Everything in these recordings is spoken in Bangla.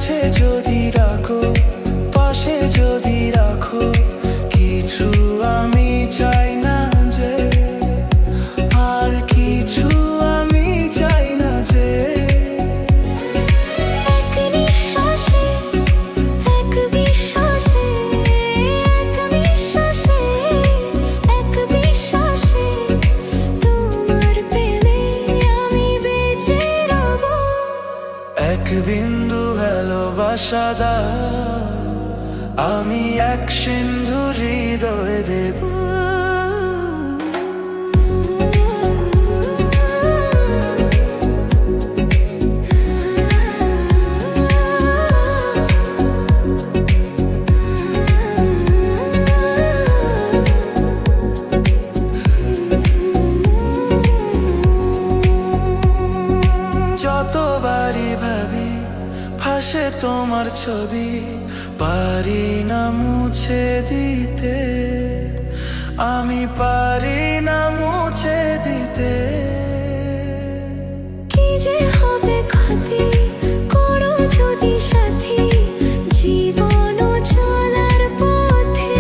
কাছে যদি রাখো, পাশে যদি রাখো, কিছু আমি চাই না যে, আর কিছু আমি চাই না যে। এক নিঃশ্বাসে, এক বিশ্বাসে, এক বিশ্বাসে, এক বিশ্বাসে, তোমার প্রেমে আমি বেঁচে রব। এক বিন্দু ভালোবাসা দাও, আমি এক সিন্ধু হৃদয়ে দেব। যতবারই ভাবি ভাসে তোমার ছবি, পারি না মুছে দিতে, আমি পারি না মুছে দিতে। কি যে হবে ক্ষতি, করো যদি সাথী, জীবন চলার পথে,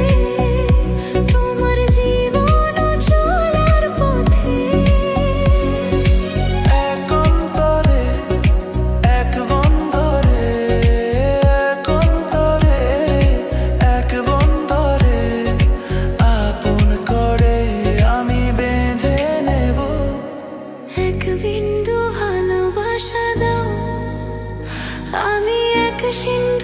তোমার জীবন চলার পথে। এক অন্তরে, এক বন্ধরে, এক অন্তরে, এক বন্ধরে, আপন করে আমি বেঁধে নেব। এক বিন্দু ভালোবাসা দাও, আমি এক সিন্ধু